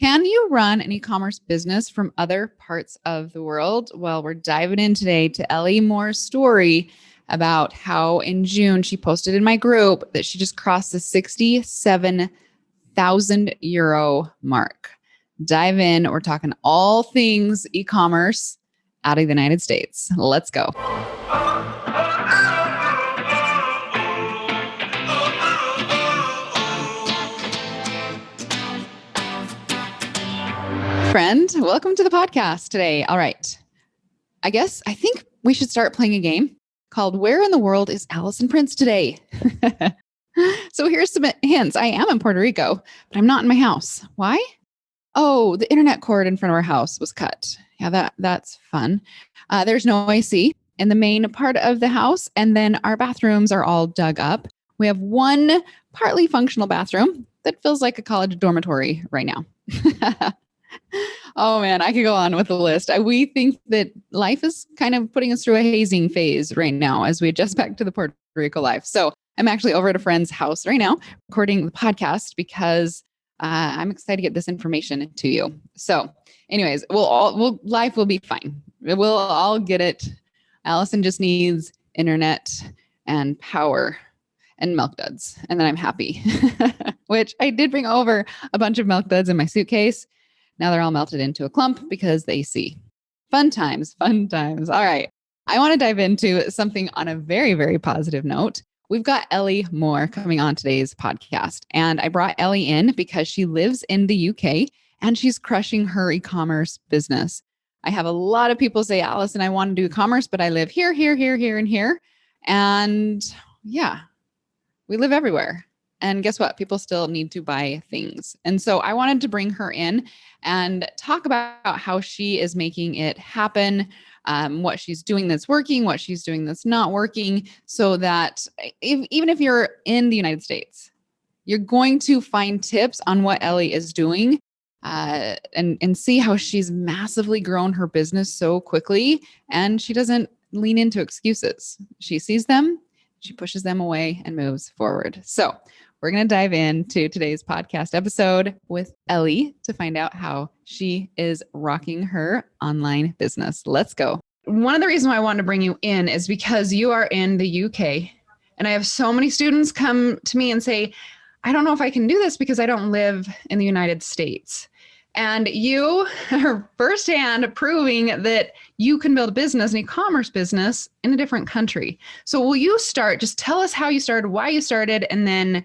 Can you run an e-commerce business from other parts of the world? Well, we're diving in today to Ellie Moore's story about how in June she posted in my group that she just crossed the 67,000 euro mark. Dive in. We're talking all things e-commerce out of the United States. Let's go. Friend, welcome to the podcast today. All right. I think we should start playing a game called Where in the World is Alison Prince Today? So here's some hints. I am in Puerto Rico, but I'm not in my house. Why? Oh, the internet cord in front of our house was cut. Yeah, that's fun. There's no AC in the main part of the house, and then our bathrooms are all dug up. We have one partly functional bathroom that feels like a college dormitory right now. Oh man, I could go on with the list. We think that life is kind of putting us through a hazing phase right now as we adjust back to the Puerto Rico life. So I'm actually over at a friend's house right now recording the podcast because I'm excited to get this information to you. So anyways, life will be fine. We'll all get it. Alison just needs internet and power and milk duds. And then I'm happy, which I did bring over a bunch of milk duds in my suitcase. Now they're all melted into a clump because they see. Fun times, fun times. All right. I want to dive into something on a very, very positive note. We've got Ellie Moore coming on today's podcast. And I brought Ellie in because she lives in the UK and she's crushing her e-commerce business. I have a lot of people say, Alison, I want to do e-commerce, but I live here, and here. And yeah, we live everywhere. And guess what? People still need to buy things. And so I wanted to bring her in and talk about how she is making it happen, what she's doing that's working, what she's doing that's not working, so that even if you're in the United States, you're going to find tips on what Ellie is doing and see how she's massively grown her business so quickly. And she doesn't lean into excuses. She sees them, she pushes them away and moves forward. So we're going to dive into today's podcast episode with Ellie to find out how she is rocking her online business. Let's go. One of the reasons why I wanted to bring you in is because you are in the UK. And I have so many students come to me and say, I don't know if I can do this because I don't live in the United States. And you are firsthand proving that you can build a business, an e-commerce business in a different country. So will you start, just tell us how you started, why you started, and then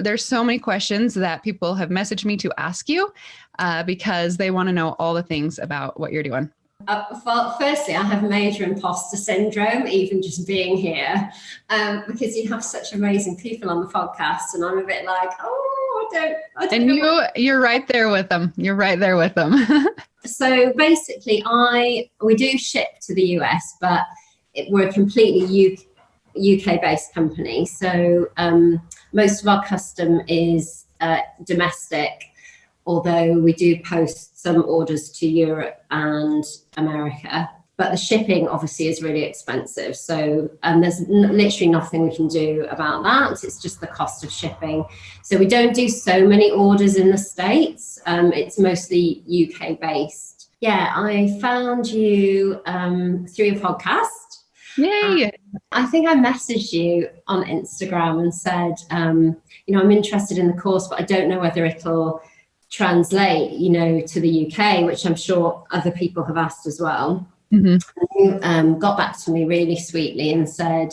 there's so many questions that people have messaged me to ask you because they want to know all the things about what you're doing. Well, firstly, I have major imposter syndrome, even just being here, because you have such amazing people on the podcast, and I'm a bit like, I don't and know. You're right there with them. You're right there with them. So basically, we do ship to the US, but we're a completely UK-based company. So most of our custom is domestic, although we do post some orders to Europe and America. But the shipping obviously is really expensive. So there's literally nothing we can do about that. It's just the cost of shipping. So we don't do so many orders in the States. It's mostly UK based. Yeah, I found you through your podcast. Yay. I think I messaged you on Instagram and said, I'm interested in the course, but I don't know whether it'll translate, to the UK, which I'm sure other people have asked as well. Mm-hmm. And you got back to me really sweetly and said,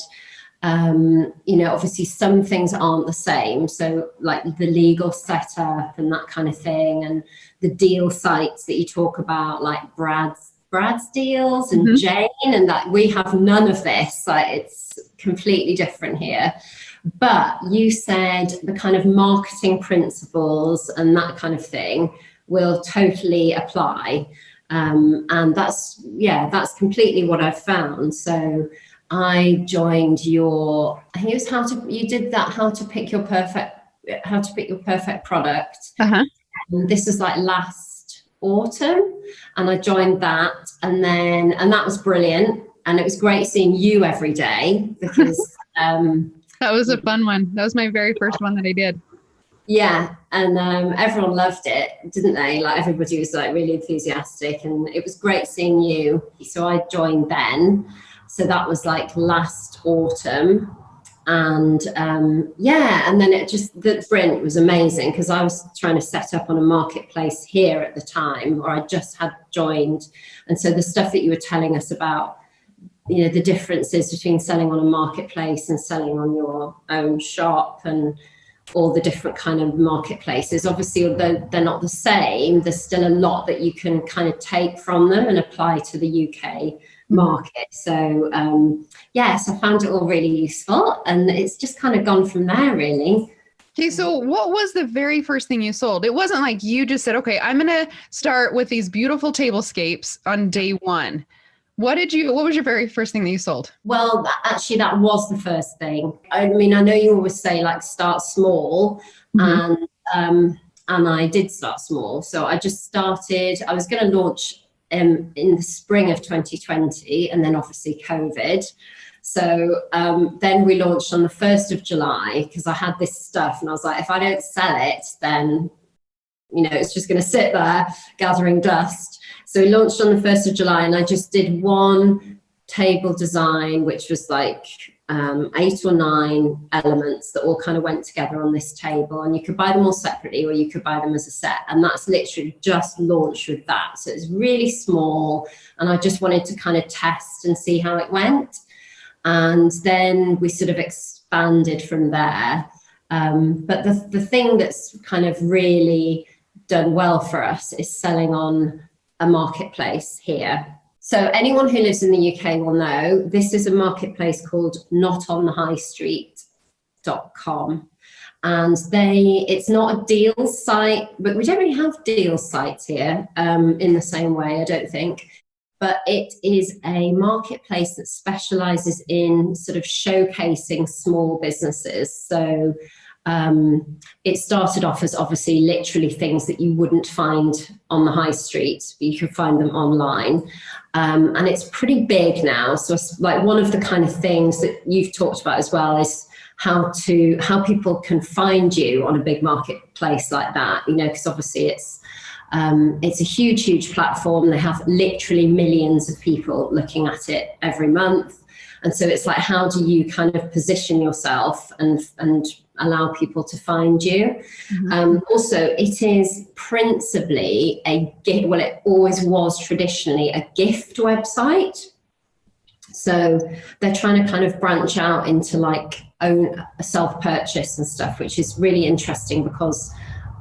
obviously some things aren't the same. So like the legal setup and that kind of thing, and the deal sites that you talk about, like Brad's deals and Jane, and that we have none of this. Like it's completely different here. But you said the kind of marketing principles and that kind of thing will totally apply. And that's completely what I've found. So I joined I think it was you did that, how to pick your perfect product. Uh-huh. And this was like last autumn, and I joined that, and that was brilliant. And it was great seeing you every day because, that was a fun one. That was my very first one that I did. Yeah, and everyone loved it, didn't they? Like everybody was like really enthusiastic, and it was great seeing you. So I joined then. So that was like last autumn. And yeah, and then the sprint was amazing because I was trying to set up on a marketplace here at the time, or I just had joined. And so the stuff that you were telling us about, you know, the differences between selling on a marketplace and selling on your own shop, and all the different kind of marketplaces. Obviously, although they're not the same, there's still a lot that you can kind of take from them and apply to the UK market. So yes, I found it all really useful, and it's just kind of gone from there, really. Okay, so what was the very first thing you sold? It wasn't like you just said, okay, I'm going to start with these beautiful tablescapes on day one. What was your very first thing that you sold? Well, actually, that was the first thing. I mean, I know you always say like start small, and I did start small. So I just started. I was going to launch in the spring of 2020, and then obviously COVID. So then we launched on the 1st of July because I had this stuff, and I was like, if I don't sell it, then you know it's just going to sit there gathering dust. So we launched on the 1st of July, and I just did one table design, which was like 8 or 9 elements that all kind of went together on this table. And you could buy them all separately, or you could buy them as a set. And that's literally just launched with that. So it's really small. And I just wanted to kind of test and see how it went. And then we sort of expanded from there. But the thing that's kind of really done well for us is selling on a marketplace here. So anyone who lives in the UK will know this is a marketplace called notonthehighstreet.com. And it's not a deals site, but we don't really have deals sites here in the same way, I don't think. But it is a marketplace that specializes in sort of showcasing small businesses. So it started off as obviously literally things that you wouldn't find on the high street, but you could find them online. And it's pretty big now. So it's like one of the kind of things that you've talked about as well is how people can find you on a big marketplace like that, you know, because obviously it's a huge platform. They have literally millions of people looking at it every month. And so it's like, how do you kind of position yourself and allow people to find you? Also, it is principally a gift. Well, it always was traditionally a gift website. So they're trying to kind of branch out into like own self-purchase and stuff, which is really interesting because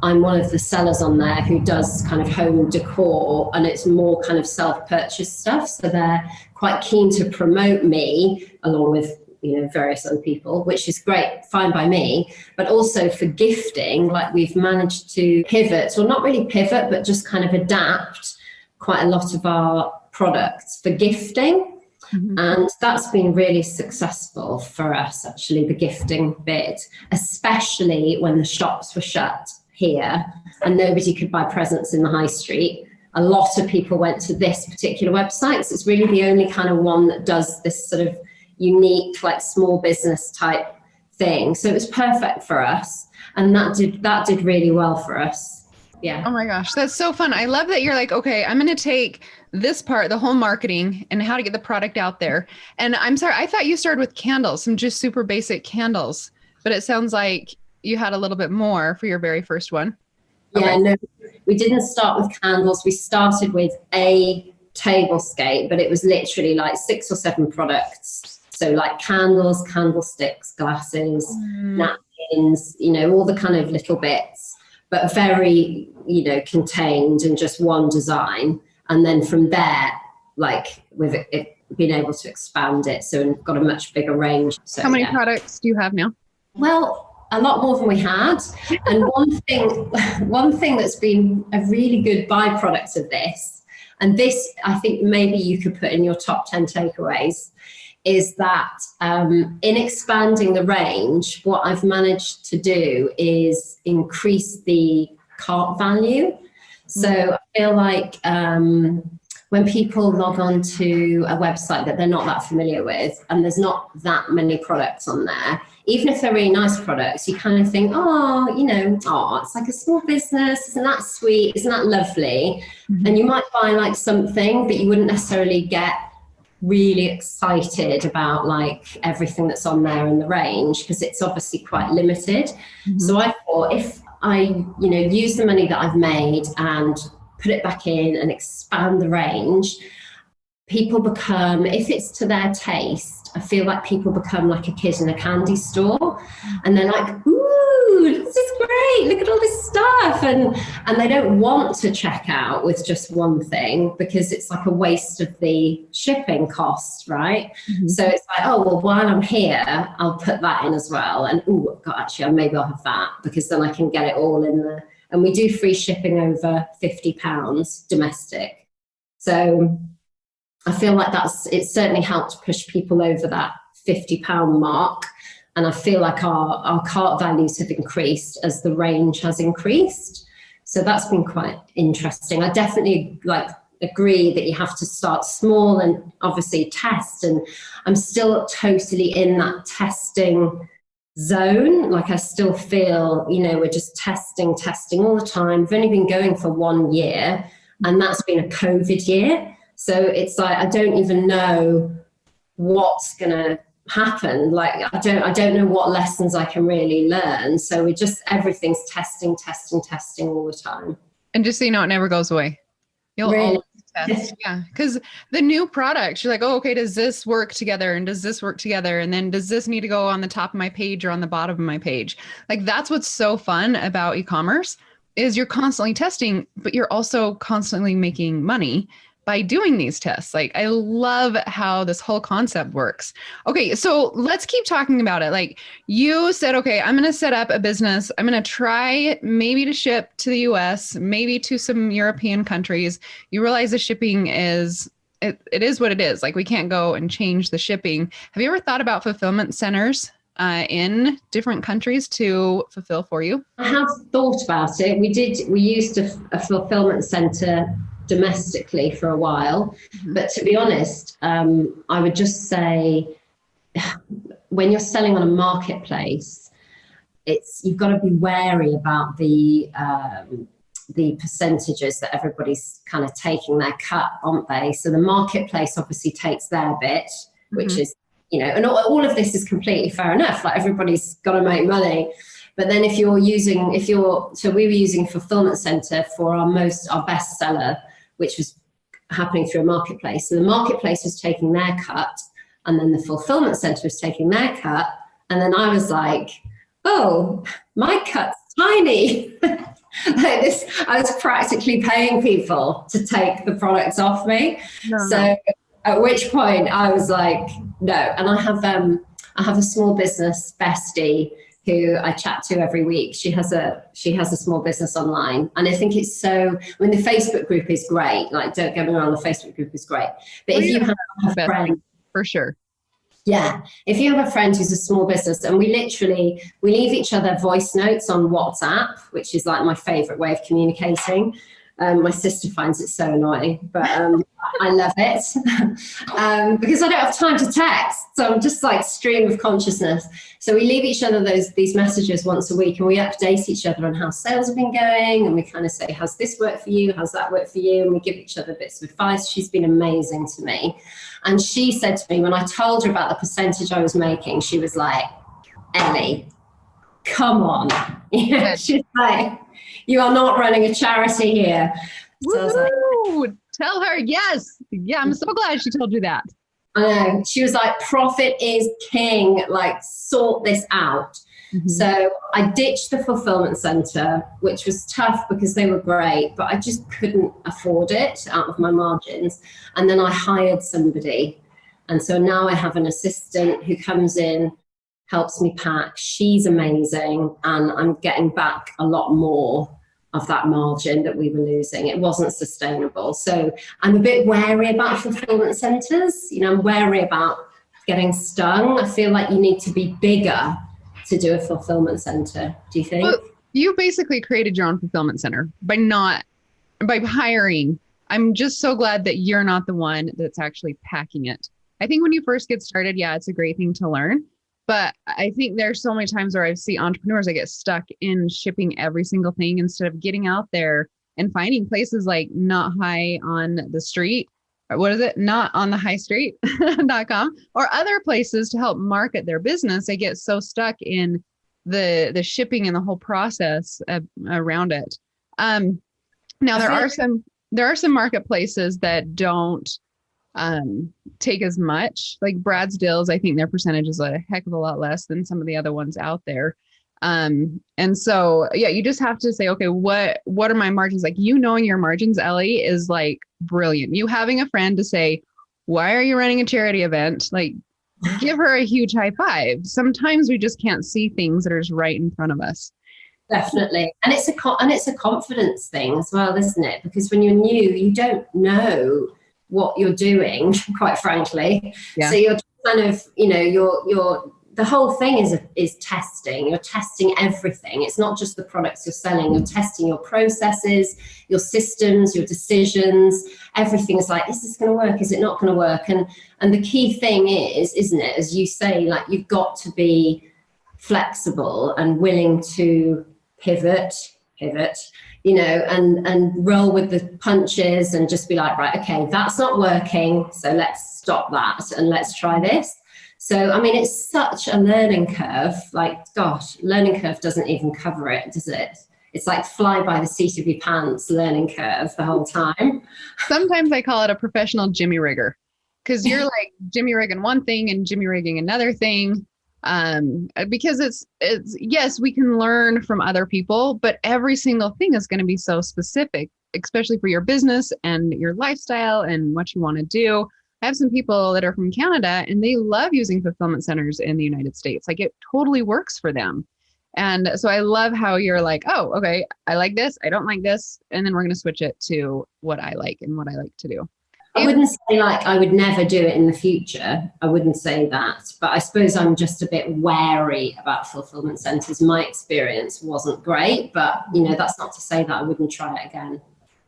I'm one of the sellers on there who does kind of home decor, and it's more kind of self-purchase stuff. So they're quite keen to promote me along with, you know, various other people, which is great, fine by me. But also for gifting, like we've managed to pivot, or not really pivot, but just kind of adapt quite a lot of our products for gifting. And that's been really successful for us, actually, the gifting bit, especially when the shops were shut here and nobody could buy presents in the high street. A lot of people went to this particular website. So it's really the only kind of one that does this sort of unique, like small business type thing. So it was perfect for us. And that did really well for us. Yeah. Oh my gosh, that's so fun. I love that you're like, okay, I'm going to take this part, the whole marketing and how to get the product out there. And I'm sorry, I thought you started with candles, some just super basic candles, but it sounds like you had a little bit more for your very first one. Yeah, okay. No, we didn't start with candles. We started with a tablescape, but it was literally like 6 or 7 products. So like candles, candlesticks, glasses, napkins, you know, all the kind of little bits, but very, you know, contained and just one design. And then from there, like with it being able to expand it, so we've got a much bigger range. So, how many products do you have now? Well, a lot more than we had. And one thing that's been a really good byproduct of this, and this I think maybe you could put in your top 10 takeaways, is that in expanding the range, what I've managed to do is increase the cart value. So I feel like when people log on to a website that they're not that familiar with and there's not that many products on there, even if they're really nice products, you kind of think, oh, it's like a small business. Isn't that sweet? Isn't that lovely? Mm-hmm. And you might buy like something, but you wouldn't necessarily get really excited about like everything that's on there in the range because it's obviously quite limited. Mm-hmm. So I thought if I, use the money that I've made and put it back in and expand the range, people become, if it's to their taste, I feel like people become like a kid in a candy store and they're like, ooh, this is great, look at all this stuff. And they don't want to check out with just one thing because it's like a waste of the shipping cost, right? Mm-hmm. So it's like, oh, well, while I'm here, I'll put that in as well. And oh, God, actually, maybe I'll have that because then I can get it all in there. And we do free shipping over £50 domestic. So I feel like it's certainly helped push people over that £50 mark. And I feel like our cart values have increased as the range has increased. So that's been quite interesting. I definitely agree that you have to start small and obviously test. And I'm still totally in that testing zone. Like I still feel, we're just testing all the time. We've only been going for 1 year and that's been a COVID year. So it's like, I don't even know what's going to happen. Like, I don't know what lessons I can really learn. So everything's testing all the time. And just so you know, it never goes away. You'll really? Always test. Yeah. Because the new products, you're like, oh, okay, does this work together? And does this work together? And then does this need to go on the top of my page or on the bottom of my page? Like, that's what's so fun about e-commerce is you're constantly testing, but you're also constantly making money by doing these tests. Like, I love how this whole concept works. Okay, so let's keep talking about it. Like, you said, okay, I'm going to set up a business. I'm going to try maybe to ship to the US, maybe to some European countries. You realize the shipping is, it is what it is. Like, we can't go and change the shipping. Have you ever thought about fulfillment centers in different countries to fulfill for you? I have thought about it. We used a fulfillment center domestically for a while. Mm-hmm. But to be honest, I would just say when you're selling on a marketplace, you've got to be wary about the percentages that everybody's kind of taking their cut, aren't they? So the marketplace obviously takes their bit, which mm-hmm. is, and all of this is completely fair enough. Like, everybody's got to make money. But then so we were using fulfillment center for our best seller, which was happening through a marketplace. So the marketplace was taking their cut, and then the fulfillment center was taking their cut. And then I was like, oh, my cut's tiny. Like this, I was practically paying people to take the products off me. So at which point I was like, no. And I have a small business bestie who I chat to every week. She has a small business online. And I think the Facebook group is great. Like, don't get me wrong, the Facebook group is great. But if you have a friend, for sure. Yeah. If you have a friend who's a small business, and we leave each other voice notes on WhatsApp, which is like my favorite way of communicating. My sister finds it so annoying, but I love it because I don't have time to text. So I'm just like stream of consciousness. So we leave each other these messages once a week, and we update each other on how sales have been going. And we kind of say, how's this work for you? How's that work for you? And we give each other bits of advice. She's been amazing to me. And she said to me, when I told her about the percentage I was making, she was like, Ellie, come on. She's like, you are not running a charity here. So I was like, tell her yes. Yeah, I'm so glad she told you that. I know. She was like, profit is king. Like, sort this out. Mm-hmm. So I ditched the fulfillment center, which was tough because they were great, but I just couldn't afford it out of my margins. And then I hired somebody. And so now I have an assistant who comes in, helps me pack. She's amazing. And I'm getting back a lot more of that margin that we were losing. It wasn't sustainable. So I'm a bit wary about fulfillment centers. I'm wary about getting stung. I feel like you need to be bigger to do a fulfillment center. Do you think? Well, you basically created your own fulfillment center by hiring I'm just so glad that you're not the one that's actually packing it. I think when you first get started, yeah, it's a great thing to learn. But I think there's so many times where I see entrepreneurs that get stuck in shipping every single thing instead of getting out there and finding places like Not High on the Street, or what is it? Not on the High Street.com or other places to help market their business. They get so stuck in the shipping and the whole process around it. Now there are some marketplaces that don't take as much, like Brad's Dills. I think their percentage is a heck of a lot less than some of the other ones out there. And so, yeah, you just have to say, okay, what are my margins? Like, knowing your margins, Ellie, is like brilliant. You having a friend to say, why are you running a charity event? Like, give her a huge high five. Sometimes we just can't see things that are just right in front of us. Definitely. And it's a confidence thing as well, isn't it? Because when you're new, you don't know what you're doing, quite frankly. Yeah. So you're kind of, you're the whole thing is testing. You're testing everything. It's not just the products you're selling. You're testing your processes, your systems, your decisions. Everything is like, is this going to work? Is it not going to work? And the key thing is, isn't it, as you say, like, you've got to be flexible and willing to pivot, and roll with the punches and just be like, right, okay, that's not working. So let's stop that and let's try this. So, I mean, it's such a learning curve. Like, gosh, learning curve doesn't even cover it, does it? It's like fly by the seat of your pants learning curve the whole time. Sometimes I call it a professional Jimmy rigger, because you're like Jimmy rigging one thing and Jimmy rigging another thing. Because it's yes, we can learn from other people, but every single thing is going to be so specific, especially for your business and your lifestyle and what you want to do. I have some people that are from Canada and they love using fulfillment centers in the United States. Like, it totally works for them. And so I love how you're like, oh, okay, I like this, I don't like this, and then we're going to switch it to what I like and what I like to do. I wouldn't say like I would never do it in the future. I wouldn't say that. But I suppose I'm just a bit wary about fulfillment centers. My experience wasn't great, but that's not to say that I wouldn't try it again.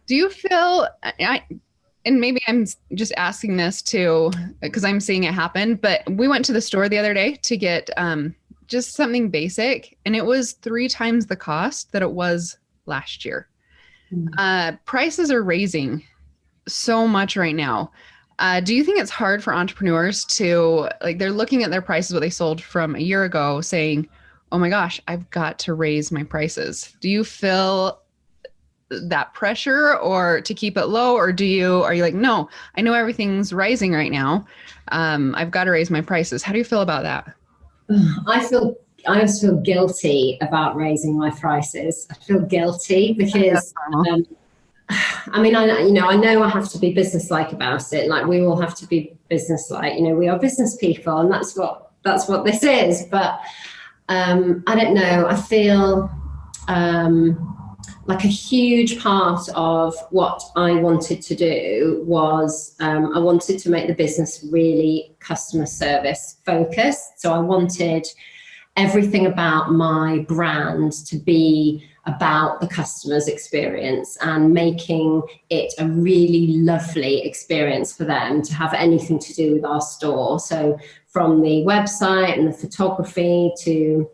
Do you feel, and maybe I'm just asking this too, because I'm seeing it happen, but we went to the store the other day to get just something basic, and it was 3 times the cost that it was last year. Prices are raising so much right now. Do you think it's hard for entrepreneurs to, like, they're looking at their prices, what they sold from a year ago, saying, oh my gosh, I've got to raise my prices? Do you feel that pressure or to keep it low, or are you like, no, I know everything's rising right now. I've got to raise my prices. How do you feel about that? I always feel guilty about raising my prices. I feel guilty because I mean, I know I have to be businesslike about it. Like, we all have to be businesslike. We are business people, and that's what this is. But I don't know. I feel like a huge part of what I wanted to do was I wanted to make the business really customer service focused. So I wanted everything about my brand to be about the customer's experience and making it a really lovely experience for them to have anything to do with our store. So from the website and the photography to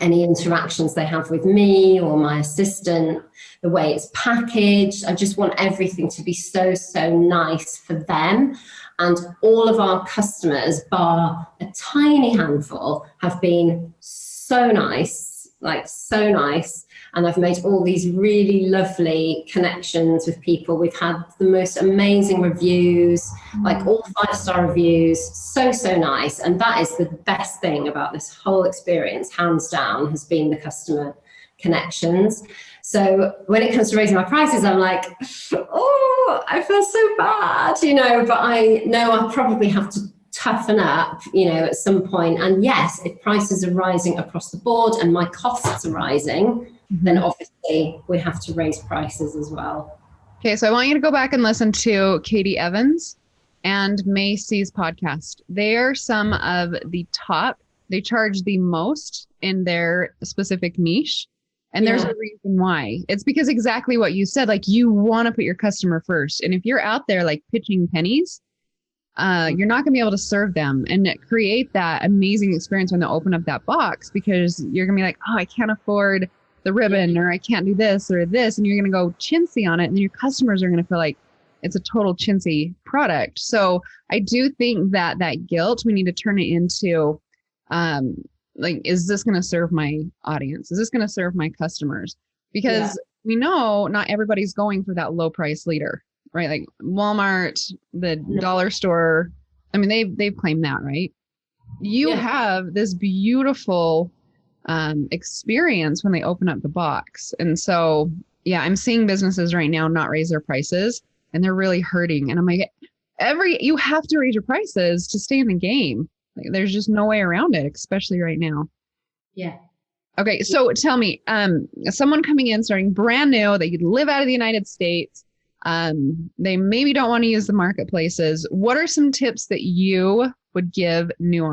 any interactions they have with me or my assistant, the way it's packaged, I just want everything to be so nice for them. And all of our customers, bar a tiny handful, have been so nice, like so nice. And I've made all these really lovely connections with people. We've had the most amazing reviews, like all 5-star reviews, so nice. And that is the best thing about this whole experience, hands down, has been the customer connections. So when it comes to raising my prices, I'm like, oh, I feel so bad, but I know I probably have to toughen up, at some point. And yes, if prices are rising across the board and my costs are rising, then obviously we have to raise prices as well. Okay, so I want you to go back and listen to Katie Evans and Macy's podcast. They are some of the top. They charge the most in their specific niche. And there's a reason why. It's because exactly what you said, like you want to put your customer first. And if you're out there like pitching pennies, you're not going to be able to serve them and create that amazing experience when they open up that box, because you're going to be like, oh, I can't afford the ribbon, or I can't do this or this. And you're going to go chintzy on it. And your customers are going to feel like it's a total chintzy product. So I do think that that guilt, we need to turn it into, like, is this going to serve my audience? Is this going to serve my customers? Because we know not everybody's going for that low price leader, right? Like Walmart, the dollar store. I mean, they've claimed that, right? You have this beautiful experience when they open up the box. And so, yeah, I'm seeing businesses right now not raise their prices, and they're really hurting. And I'm like, you have to raise your prices to stay in the game. Like, there's just no way around it, especially right now. Yeah. Okay. So tell me, someone coming in, starting brand new, they live out of the United States. They maybe don't want to use the marketplaces. What are some tips that you would give new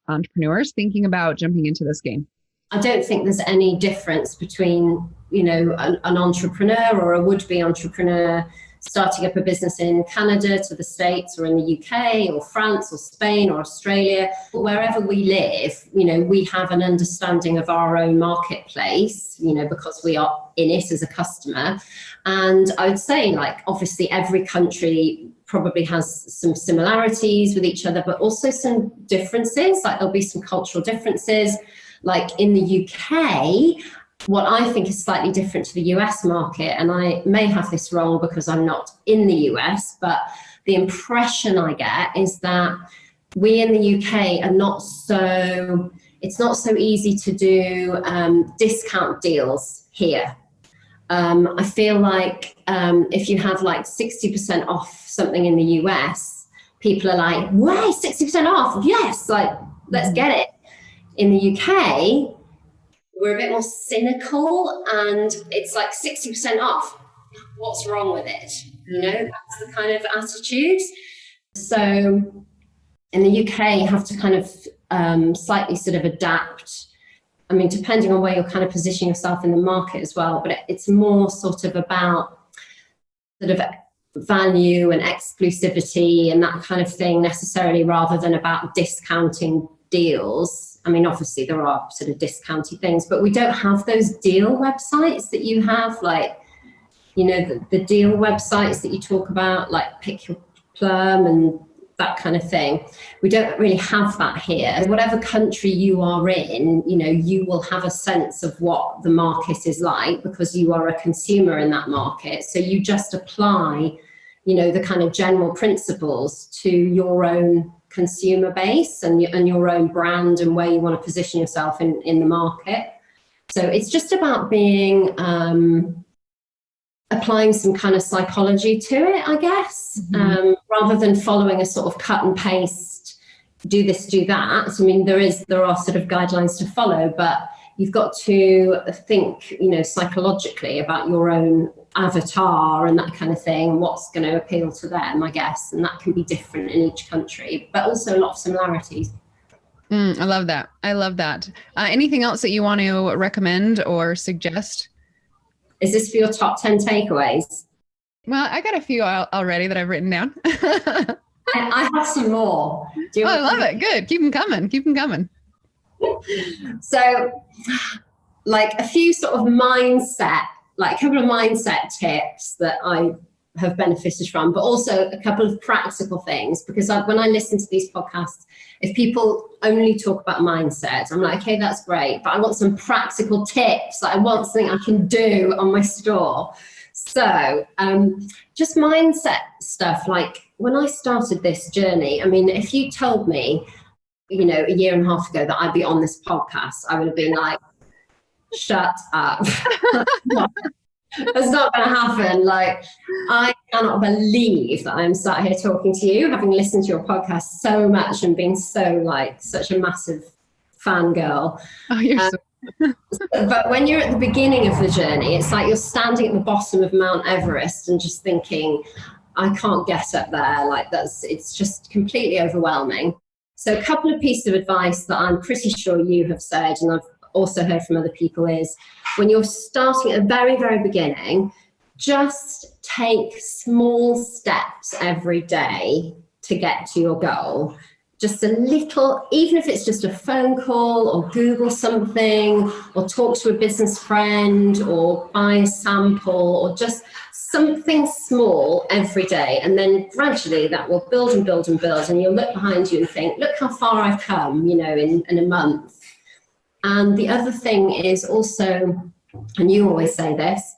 entrepreneurs thinking about jumping into this game? I don't think there's any difference between, you know, an entrepreneur or a would-be entrepreneur starting up a business in Canada to the States, or in the UK or France or Spain or Australia. Wherever we live, you know, we have an understanding of our own marketplace, you know, because we are in it as a customer. And I would say, like, obviously every country probably has some similarities with each other, but also some differences. Like, there'll be some cultural differences. Like in the UK, what I think is slightly different to the US market, and I may have this wrong because I'm not in the US, but the impression I get is that we in the UK are not so, it's not so easy to do discount deals here. I feel like if you have like 60% off something in the US, people are like, "Way, 60% off, yes, like, let's get it." In the UK, we're a bit more cynical, and it's like 60% off. What's wrong with it? You know, that's the kind of attitude. So in the UK, you have to kind of slightly sort of adapt. I mean, depending on where you're kind of positioning yourself in the market as well, but it's more sort of about sort of value and exclusivity and that kind of thing necessarily, rather than about discounting deals. I mean, obviously there are sort of discounty things, but we don't have those deal websites that you have, like, you know, the deal websites that you talk about, like Pick Your Plum and that kind of thing. We don't really have that here. Whatever country you are in, you know, you will have a sense of what the market is like because you are a consumer in that market. So you just apply, you know, the kind of general principles to your own consumer base and your own brand and where you want to position yourself in the market. So it's just about being applying some kind of psychology to it, I guess, rather than following a sort of cut and paste, do this, do that. I mean, there are sort of guidelines to follow, but you've got to think, you know, psychologically about your own avatar and that kind of thing, what's going to appeal to them, I guess. And that can be different in each country, but also a lot of similarities. I love that. I love that. Anything else that you want to recommend or suggest? Is this for your top 10 takeaways? Well, I got a few already that I've written down. I have some more. I love it. Good. Keep them coming. Keep them coming. So, like a few sort of mindset, like a couple of mindset tips that I have benefited from, but also a couple of practical things, because when I listen to these podcasts, if people only talk about mindset, I'm like, okay, that's great, but I want some practical tips. I want something I can do on my store. So just mindset stuff. Like when I started this journey, I mean, if you told me, you know, a year and a half ago that I'd be on this podcast, I would have been like, shut up. It's not going to happen. Like, I cannot believe that I'm sat here talking to you, having listened to your podcast so much and being so like such a massive fangirl. Oh, you're so but when you're at the beginning of the journey, it's like you're standing at the bottom of Mount Everest and just thinking, I can't get up there. Like it's just completely overwhelming. So a couple of pieces of advice that I'm pretty sure you have said, and also heard from other people is when you're starting at the very, very beginning, just take small steps every day to get to your goal. Just a little, even if it's just a phone call or Google something or talk to a business friend or buy a sample or just something small every day. And then gradually that will build and build and build. And you'll look behind you and think, look how far I've come, you know, in a month. And the other thing is also, and you always say this,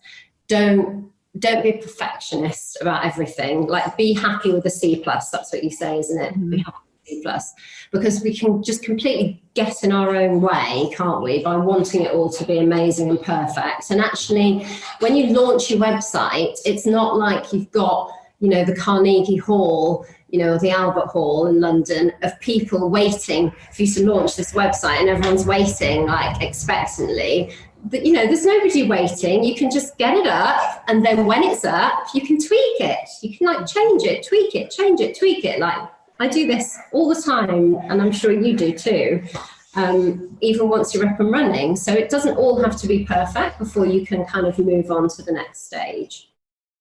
don't be a perfectionist about everything. Like, be happy with a C+. That's what you say, isn't it? Be happy with C+. Because we can just completely get in our own way, can't we, by wanting it all to be amazing and perfect. And actually, when you launch your website, it's not like you've got, you know, the Carnegie Hall, you know, the Albert Hall in London of people waiting for you to launch this website, and everyone's waiting like expectantly. But, you know, there's nobody waiting. You can just get it up, and then when it's up, you can tweak it. You can like change it, tweak it, change it, tweak it. Like, I do this all the time, and I'm sure you do too, even once you're up and running. So it doesn't all have to be perfect before you can kind of move on to the next stage.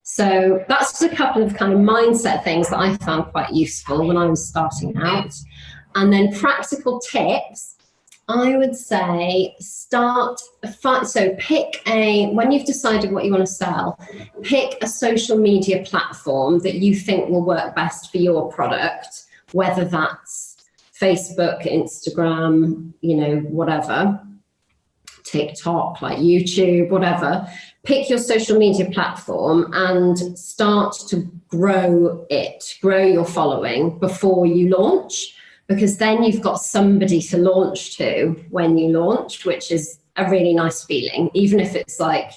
So that's just a couple of kind of mindset things that I found quite useful when I was starting out. And then practical tips, I would say pick when you've decided what you want to sell, pick a social media platform that you think will work best for your product, whether that's Facebook, Instagram, you know, whatever, TikTok, like YouTube, whatever. Pick your social media platform and start to grow your following before you launch, because then you've got somebody to launch to when you launch, which is a really nice feeling. Even if it's like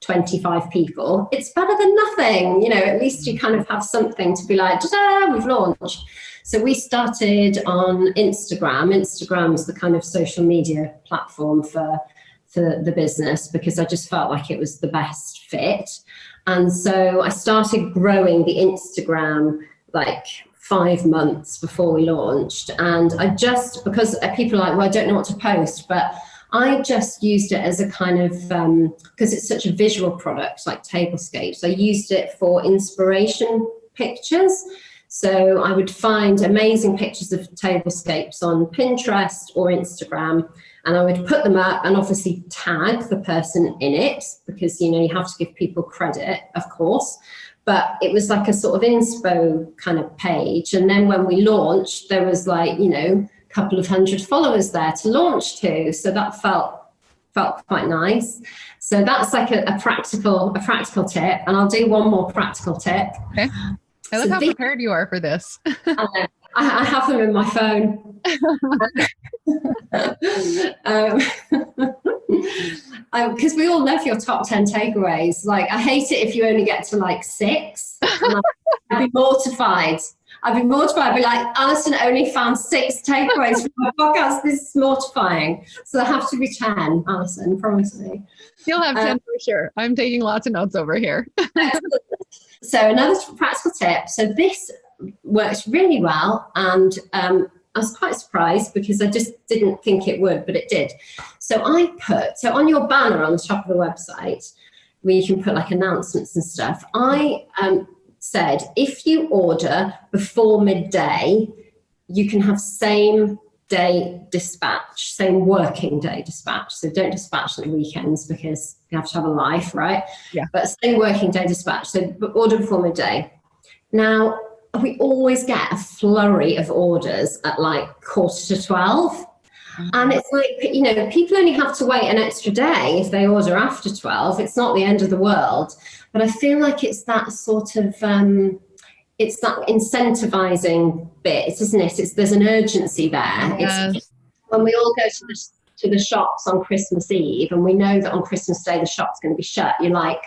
25 people, it's better than nothing. You know, at least you kind of have something to be like, ta-da, we've launched. So we started on Instagram. Instagram's the kind of social media platform for the business, because I just felt like it was the best fit. And so I started growing the Instagram like 5 months before we launched. And because people are like, well, I don't know what to post, but I just used it as a kind of, because it's such a visual product, like tablescapes, I used it for inspiration pictures. So I would find amazing pictures of tablescapes on Pinterest or Instagram, and I would put them up and obviously tag the person in it, because, you know, you have to give people credit, of course. But it was like a sort of inspo kind of page. And then when we launched, there was like, you know, a couple of hundred followers there to launch to. So that felt quite nice. So that's like a practical tip. And I'll do one more practical tip. Okay. I love how prepared you are for this. I have them in my phone. Because we all love your top 10 takeaways. Like, I hate it if you only get to like 6. I'd be mortified. I'd be like, Alison only found 6 takeaways from my podcast. This is mortifying. So there have to be 10, Alison, promise me. You'll have 10 for sure. I'm taking lots of notes over here. So another practical tip. So this works really well, and I was quite surprised because I just didn't think it would, but it did. So on your banner on the top of the website, where you can put like announcements and stuff, I said, if you order before midday, you can have same working day dispatch. So don't dispatch on the weekends, because you have to have a life, right? Yeah. But same working day dispatch. So order before midday. Now, we always get a flurry of orders at like 11:45. Mm-hmm. And it's like, you know, people only have to wait an extra day if they order after 12. It's not the end of the world. But I feel like it's that sort of, it's that incentivizing bit, isn't it? There's an urgency there. Yes. It's when we all go to the shops on Christmas Eve, and we know that on Christmas Day the shop's going to be shut. You're like,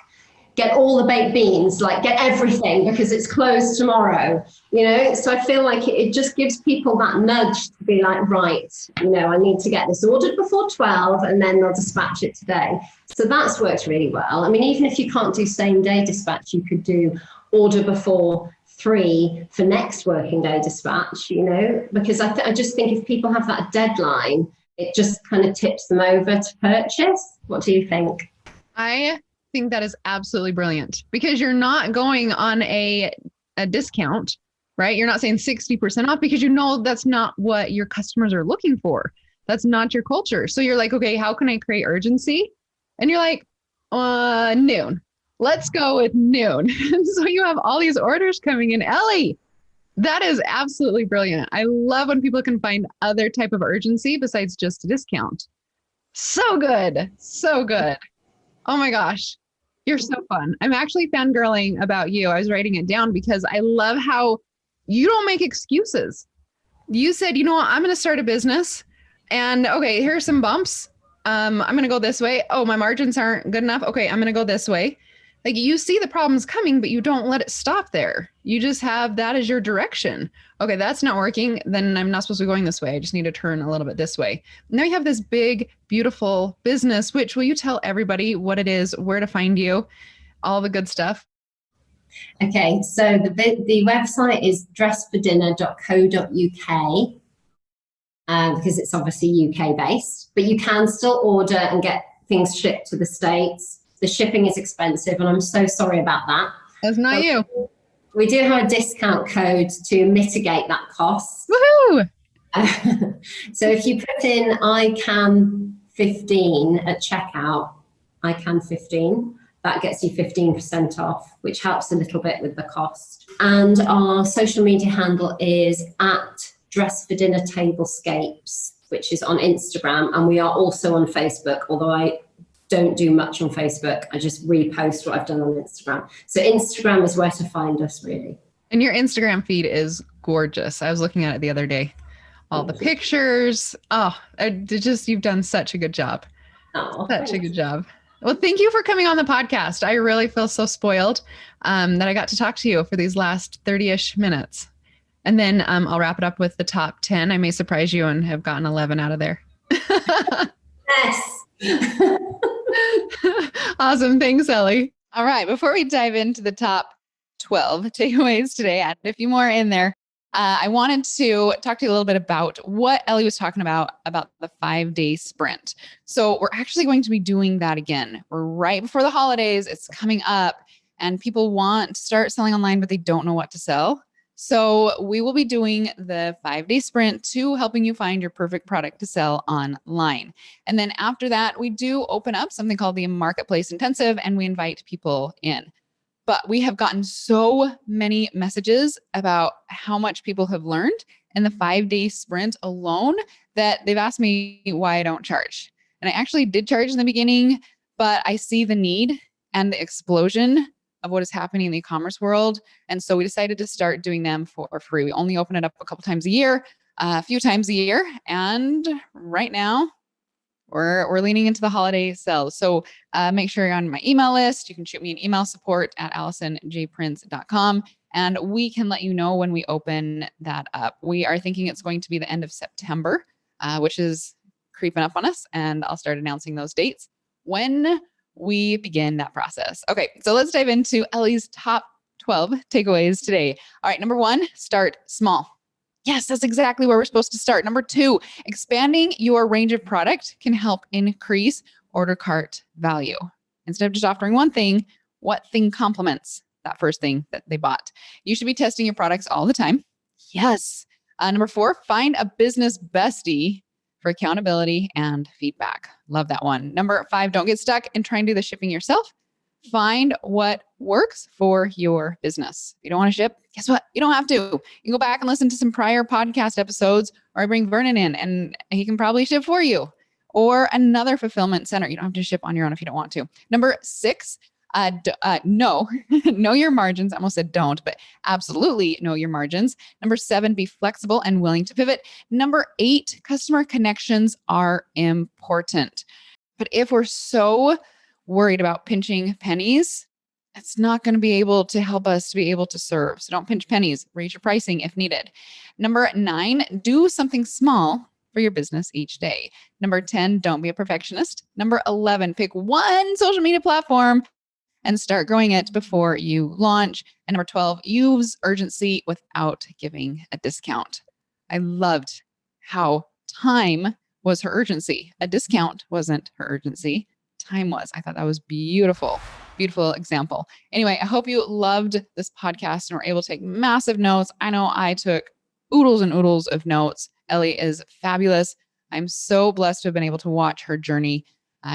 get all the baked beans, like get everything, because it's closed tomorrow, you know? So I feel like it just gives people that nudge to be like, right, you know, I need to get this ordered before 12, and then they'll dispatch it today. So that's worked really well. I mean, even if you can't do same day dispatch, you could do order before 3 for next working day dispatch, you know, because I just think if people have that deadline, it just kind of tips them over to purchase. What do you think? I think that is absolutely brilliant because you're not going on a discount, right? You're not saying 60% off because you know that's not what your customers are looking for. That's not your culture. So you're like, okay, how can I create urgency? And you're like, noon. Let's go with noon. So you have all these orders coming in. Ellie, that is absolutely brilliant. I love when people can find other type of urgency besides just a discount. So good. So good. Oh my gosh. You're so fun. I'm actually fangirling about you. I was writing it down because I love how you don't make excuses. You said, you know what, I'm going to start a business and okay, here's some bumps. I'm going to go this way. Oh, my margins aren't good enough. Okay, I'm going to go this way. Like you see the problems coming, but you don't let it stop there. You just have that as your direction. Okay, that's not working. Then I'm not supposed to be going this way. I just need to turn a little bit this way. Now you have this big, beautiful business, which will you tell everybody what it is, where to find you, all the good stuff? Okay, so the website is dressfordinner.co.uk because it's obviously UK based, but you can still order and get things shipped to the States. The shipping is expensive, and I'm so sorry about that. That's not but you. We do have a discount code to mitigate that cost. Woohoo! So if you put in ICAN15 at checkout, ICAN15, that gets you 15% off, which helps a little bit with the cost. And our social media handle is at Dress for Dinner Tablescapes, which is on Instagram. And we are also on Facebook, although I don't do much on Facebook. I just repost what I've done on Instagram. So Instagram is where to find us, really. And your Instagram feed is gorgeous. I was looking at it the other day. All the pictures. Oh, you've done such a good job. Oh, such a good job. Well, thank you for coming on the podcast. I really feel so spoiled that I got to talk to you for these last 30-ish minutes. And then I'll wrap it up with the top 10. I may surprise you and have gotten 11 out of there. Yes. Awesome. Thanks, Ellie. All right. Before we dive into the top 12 takeaways today, and a few more in there, I wanted to talk to you a little bit about what Ellie was talking about the 5-day sprint. So we're actually going to be doing that again. We're right before the holidays. It's coming up and people want to start selling online, but they don't know what to sell. So we will be doing the 5-day sprint to helping you find your perfect product to sell online. And then after that, we do open up something called the Marketplace Intensive, and we invite people in. But we have gotten so many messages about how much people have learned in the 5-day sprint alone that they've asked me why I don't charge. And I actually did charge in the beginning, but I see the need and the explosion of what is happening in the e-commerce world. And so we decided to start doing them for free. We only open it up a couple times a year, a few times a year. And right now, we're leaning into the holiday sales. So make sure you're on my email list. You can shoot me an email, support@alisonjprince.com, and we can let you know when we open that up. We are thinking it's going to be the end of September, which is creeping up on us. And I'll start announcing those dates when we begin that process. Okay, so let's dive into Ellie's top 12 takeaways today. All right, number 1, start small. Yes, that's exactly where we're supposed to start. Number 2, expanding your range of product can help increase order cart value. Instead of just offering one thing, what thing complements that first thing that they bought? You should be testing your products all the time. Yes. Number 4, find a business bestie for accountability and feedback. Love that one. Number 5, don't get stuck in trying to do the shipping yourself. Find what works for your business. If you don't want to ship, guess what? You don't have to. You can go back and listen to some prior podcast episodes, or I bring Vernon in and he can probably ship for you, or another fulfillment center. You don't have to ship on your own if you don't want to. Number 6, know your margins. I almost said don't, but absolutely know your margins. Number 7, be flexible and willing to pivot. Number 8, customer connections are important. But if we're so worried about pinching pennies, it's not going to be able to help us to be able to serve. So don't pinch pennies. Raise your pricing if needed. Number 9, do something small for your business each day. Number 10, don't be a perfectionist. Number 11, pick one social media platform and start growing it before you launch. And number 12, use urgency without giving a discount. I loved how time was her urgency. A discount wasn't her urgency. Time was. I thought that was beautiful. Beautiful example. Anyway, I hope you loved this podcast and were able to take massive notes. I know I took oodles and oodles of notes. Ellie is fabulous. I'm so blessed to have been able to watch her journey.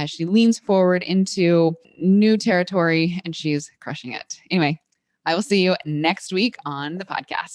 She leans forward into new territory and she's crushing it. Anyway, I will see you next week on the podcast.